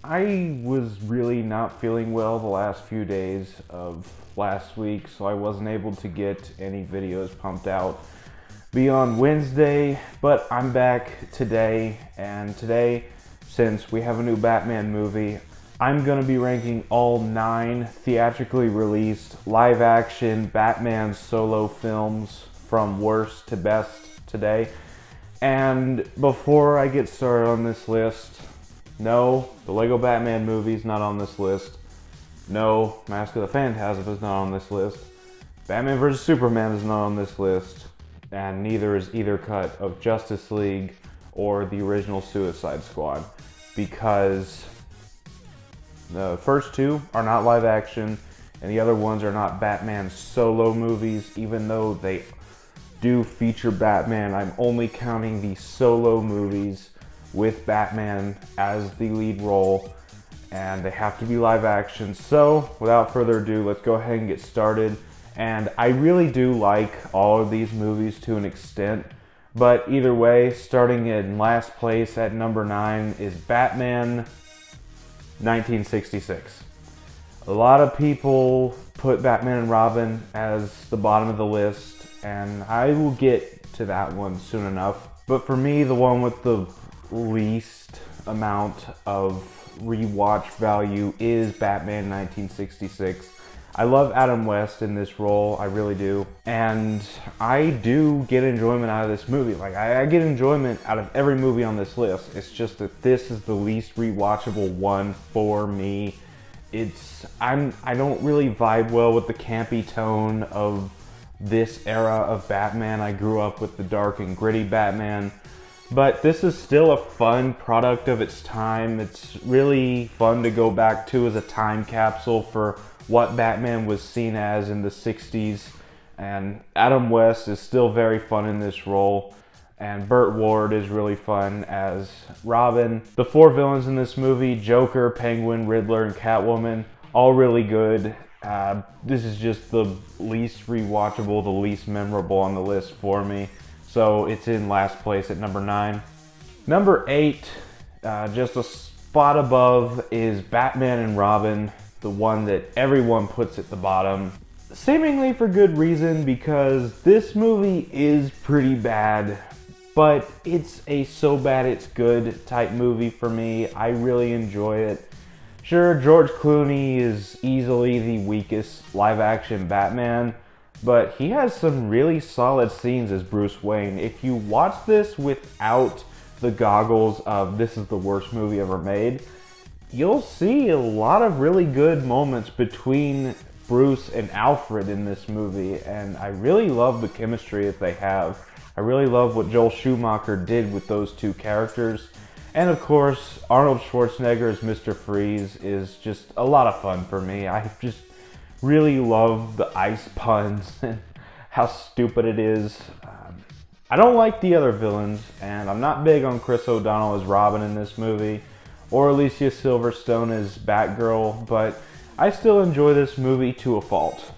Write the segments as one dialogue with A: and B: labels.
A: I was really not feeling well the last few days of last week, so I wasn't able to get any videos pumped out beyond Wednesday, but I'm back today, and today, since we have a new Batman movie, I'm gonna be ranking all 9 theatrically released live-action Batman solo films from worst to best today. And before I get started on this list, no, the Lego Batman movie is not on this list. No, Mask of the Phantasm is not on this list. Batman vs. Superman is not on this list. And neither is either cut of Justice League or the original Suicide Squad, because the first two are not live action and the other ones are not Batman solo movies. Even though they do feature Batman, I'm only counting the solo movies with Batman as the lead role, and they have to be live action. So without further ado, let's go ahead and get started. And I really do like all of these movies to an extent, but either way, starting in last place at number 9 is Batman 1966. A lot of people put Batman and Robin as the bottom of the list, and I will get to that one soon enough. But for me, the one with the least amount of rewatch value is Batman 1966. I love Adam West in this role, I really do. And I do get enjoyment out of this movie. Like, I get enjoyment out of every movie on this list. It's just that this is the least rewatchable one for me. I don't really vibe well with the campy tone of this era of Batman. I grew up with the dark and gritty Batman. But this is still a fun product of its time. It's really fun to go back to as a time capsule for what Batman was seen as in the 60s. And Adam West is still very fun in this role. And Burt Ward is really fun as Robin. The 4 villains in this movie, Joker, Penguin, Riddler, and Catwoman, all really good. This is just the least rewatchable, the least memorable on the list for me. So it's in last place at number 9. Number 8, just a spot above, is Batman and Robin, the one that everyone puts at the bottom. Seemingly for good reason, because this movie is pretty bad, but it's a so bad it's good type movie for me. I really enjoy it. Sure, George Clooney is easily the weakest live action Batman, but he has some really solid scenes as Bruce Wayne. If you watch this without the goggles of this is the worst movie ever made, you'll see a lot of really good moments between Bruce and Alfred in this movie, and I really love the chemistry that they have. I really love what Joel Schumacher did with those two characters. And of course, Arnold Schwarzenegger as Mr. Freeze is just a lot of fun for me. I just really love the ice puns and how stupid it is. I don't like the other villains, and I'm not big on Chris O'Donnell as Robin in this movie, or Alicia Silverstone as Batgirl, but I still enjoy this movie to a fault.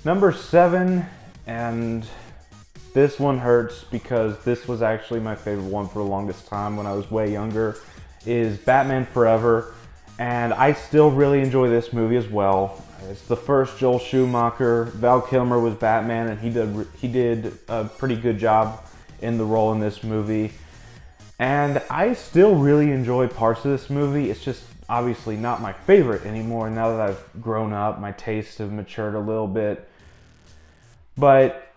A: Number 7, and this one hurts because this was actually my favorite one for the longest time when I was way younger, is Batman Forever, and I still really enjoy this movie as well. It's the first Joel Schumacher. Val Kilmer was Batman, and he did a pretty good job in the role in this movie. And I still really enjoy parts of this movie. It's just obviously not my favorite anymore now that I've grown up. My tastes have matured a little bit. But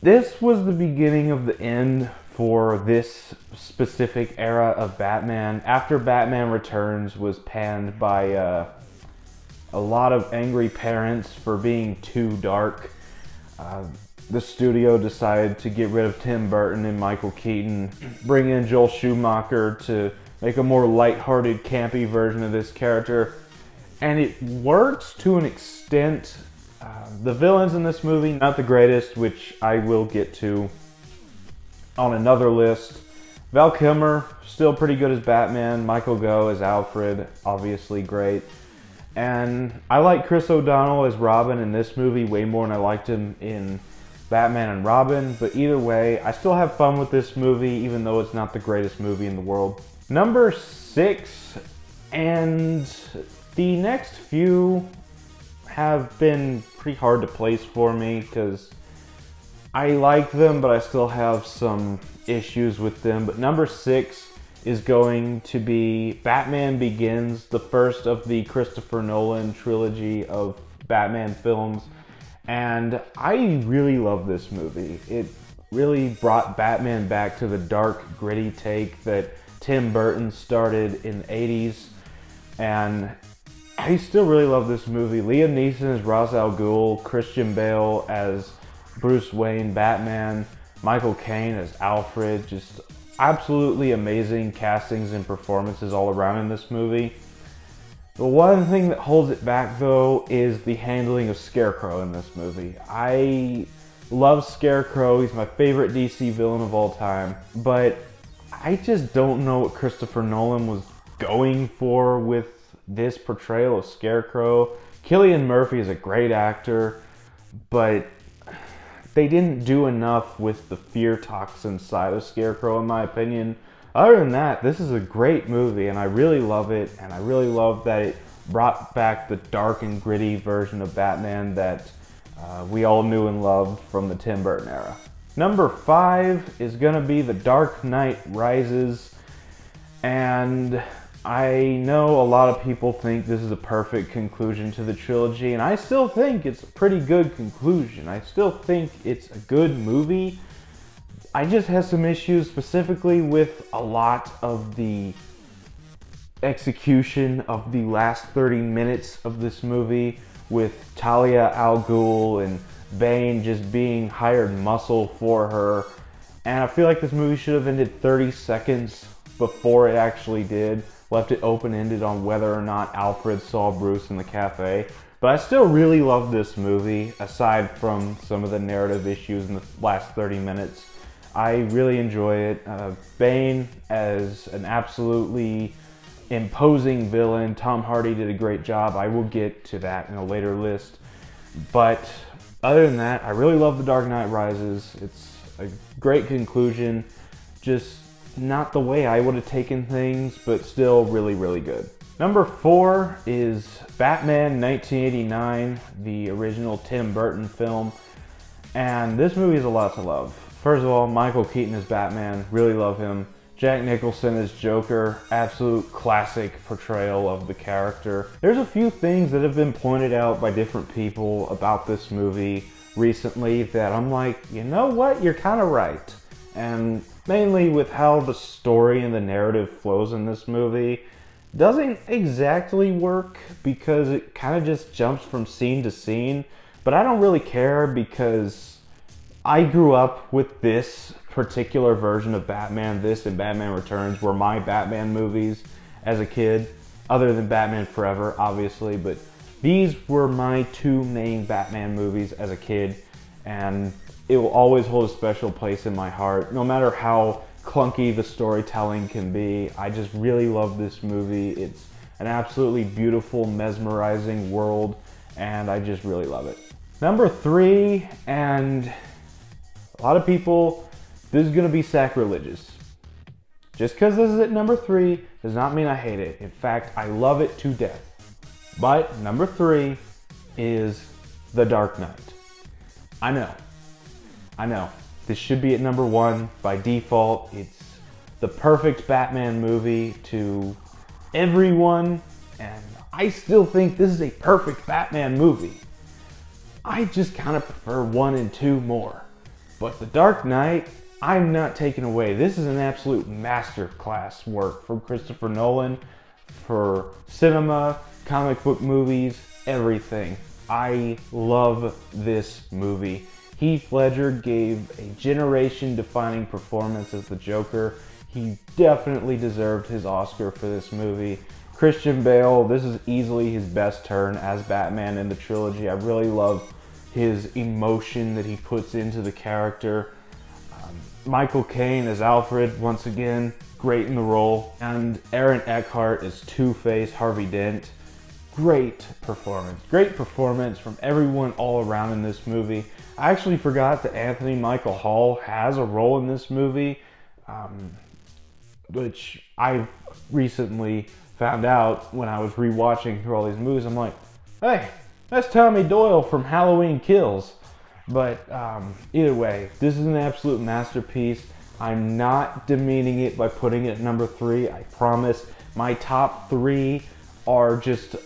A: this was the beginning of the end for this specific era of Batman. After Batman Returns was panned by a lot of angry parents for being too dark, the studio decided to get rid of Tim Burton and Michael Keaton, bring in Joel Schumacher to make a more lighthearted, campy version of this character. And it works to an extent. The villains in this movie, not the greatest, which I will get to on another list. Val Kilmer, still pretty good as Batman. Michael Gough as Alfred, obviously great. And I like Chris O'Donnell as Robin in this movie way more than I liked him in Batman and Robin. But either way, I still have fun with this movie, even though it's not the greatest movie in the world. Number 6 And the next few have been pretty hard to place for me because I like them, but I still have some issues with them. But number 6 is going to be Batman Begins, the first of the Christopher Nolan trilogy of Batman films. And I really love this movie. It really brought Batman back to the dark, gritty take that Tim Burton started in the 80s. And I still really love this movie. Liam Neeson as Ra's al Ghul, Christian Bale as Bruce Wayne, Batman, Michael Caine as Alfred. Just absolutely amazing castings and performances all around in this movie. The one thing that holds it back, though, is the handling of Scarecrow in this movie. I love Scarecrow. He's my favorite DC villain of all time. But I just don't know what Christopher Nolan was going for with this portrayal of Scarecrow. Cillian Murphy is a great actor, but they didn't do enough with the fear toxin side of Scarecrow, in my opinion. Other than that, this is a great movie, and I really love it, and I really love that it brought back the dark and gritty version of Batman that we all knew and loved from the Tim Burton era. Number 5 is going to be The Dark Knight Rises, and I know a lot of people think this is a perfect conclusion to the trilogy, and I still think it's a pretty good conclusion. I still think it's a good movie. I just have some issues specifically with a lot of the execution of the last 30 minutes of this movie, with Talia al Ghul and Bane just being hired muscle for her. And I feel like this movie should have ended 30 seconds before it actually did. Left it open-ended on whether or not Alfred saw Bruce in the cafe. But I still really love this movie, aside from some of the narrative issues in the last 30 minutes. I really enjoy it. Bane as an absolutely imposing villain. Tom Hardy did a great job. I will get to that in a later list. But other than that, I really love The Dark Knight Rises. It's a great conclusion. Just not the way I would have taken things, but still really, really good. Number 4 is Batman 1989, the original Tim Burton film. And this movie is a lot to love. First of all, Michael Keaton as Batman, really love him. Jack Nicholson as Joker, absolute classic portrayal of the character. There's a few things that have been pointed out by different people about this movie recently that I'm like, you know what, you're kind of right. And mainly with how the story and the narrative flows in this movie doesn't exactly work because it kind of just jumps from scene to scene. But I don't really care because I grew up with this particular version of Batman. This and Batman Returns were my Batman movies as a kid, other than Batman Forever, obviously. But these were my 2 main Batman movies as a kid, and it will always hold a special place in my heart. No matter how clunky the storytelling can be, I just really love this movie. It's an absolutely beautiful, mesmerizing world, and I just really love it. Number 3, and a lot of people, this is going to be sacrilegious. Just because this is at number 3 does not mean I hate it. In fact, I love it to death. But number 3 is The Dark Knight. I know. This should be at number 1 by default. It's the perfect Batman movie to everyone, and I still think this is a perfect Batman movie. I just kind of prefer 1 and 2 more. But The Dark Knight, I'm not taking away. This is an absolute masterclass work from Christopher Nolan for cinema, comic book movies, everything. I love this movie. Heath Ledger gave a generation-defining performance as the Joker. He definitely deserved his Oscar for this movie. Christian Bale, this is easily his best turn as Batman in the trilogy. I really love his emotion that he puts into the character. Michael Caine as Alfred, once again, great in the role. And Aaron Eckhart as Two-Face, Harvey Dent. Great performance from everyone all around in this movie. I actually forgot that Anthony Michael Hall has a role in this movie, which I've recently found out when I was rewatching through all these movies. I'm like, hey, that's Tommy Doyle from Halloween Kills. But either way, this is an absolute masterpiece. I'm not demeaning it by putting it at number 3. I promise. My top 3 are just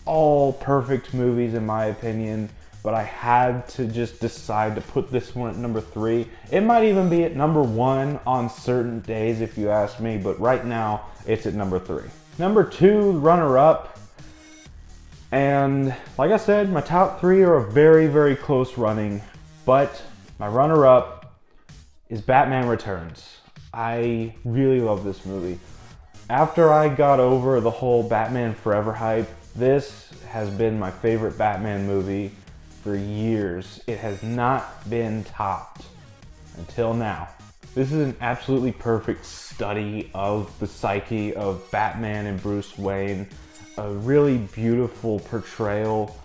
A: all perfect movies in my opinion, but I had to just decide to put this one at number 3. It might even be at number 1 on certain days if you ask me, but right now it's at number 3. Number 2, runner-up. And like I said, my top 3 are a very, very close running, but my runner-up is Batman Returns. I really love this movie. After I got over the whole Batman Forever hype, this has been my favorite Batman movie for years. It has not been topped until now. This is an absolutely perfect study of the psyche of Batman and Bruce Wayne. A really beautiful portrayal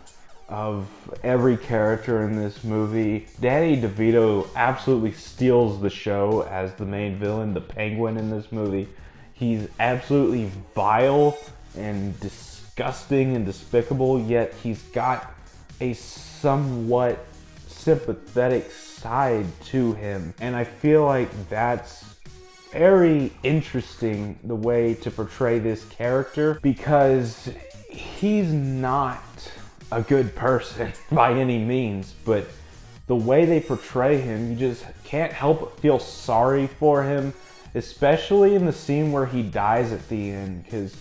A: of every character in this movie. Danny DeVito absolutely steals the show as the main villain, the Penguin in this movie. He's absolutely vile and disgusting and despicable, yet he's got a somewhat sympathetic side to him. And I feel like that's very interesting, the way to portray this character, because he's not a good person by any means, but the way they portray him, you just can't help but feel sorry for him, especially in the scene where he dies at the end, because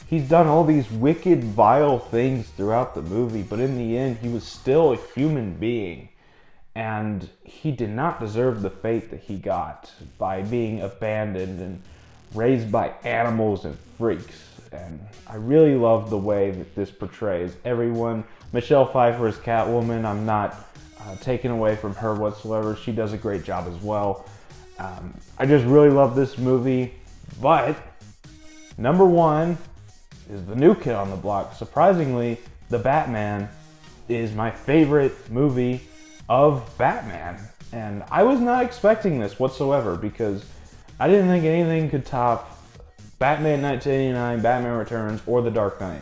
A: he's done all these wicked, vile things throughout the movie, but in the end, he was still a human being. And he did not deserve the fate that he got by being abandoned and raised by animals and freaks. And I really love the way that this portrays everyone. Michelle Pfeiffer is Catwoman. I'm not taking away from her whatsoever. She does a great job as well. I just really love this movie. But number 1 is the new kid on the block. Surprisingly, The Batman is my favorite movie of Batman. And I was not expecting this whatsoever, because I didn't think anything could top Batman 1989, Batman Returns, or The Dark Knight.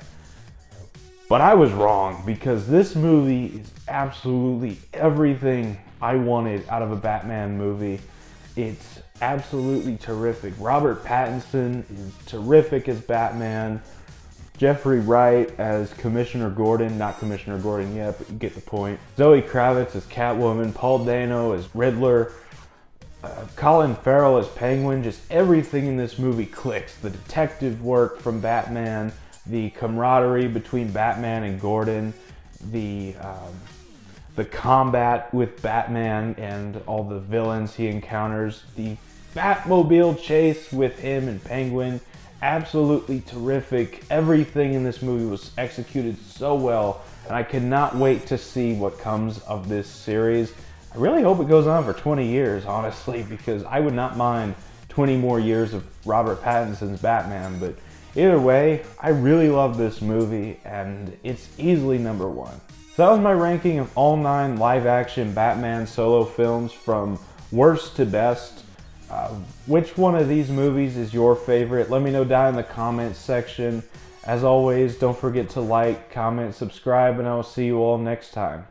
A: But I was wrong, because this movie is absolutely everything I wanted out of a Batman movie. It's absolutely terrific. Robert Pattinson is terrific as Batman. Jeffrey Wright as Commissioner Gordon, not Commissioner Gordon yet, but you get the point. Zoe Kravitz as Catwoman, Paul Dano as Riddler, Colin Farrell as Penguin. Just everything in this movie clicks. The detective work from Batman, the camaraderie between Batman and Gordon, the combat with Batman and all the villains he encounters, the Batmobile chase with him and Penguin. Absolutely terrific. Everything in this movie was executed so well, and I cannot wait to see what comes of this series. I really hope it goes on for 20 years, honestly, because I would not mind 20 more years of Robert Pattinson's Batman. But either way, I really love this movie, and it's easily number 1. So that was my ranking of all 9 live-action Batman solo films from worst to best. Which one of these movies is your favorite? Let me know down in the comments section. As always, don't forget to like, comment, subscribe, and I will see you all next time.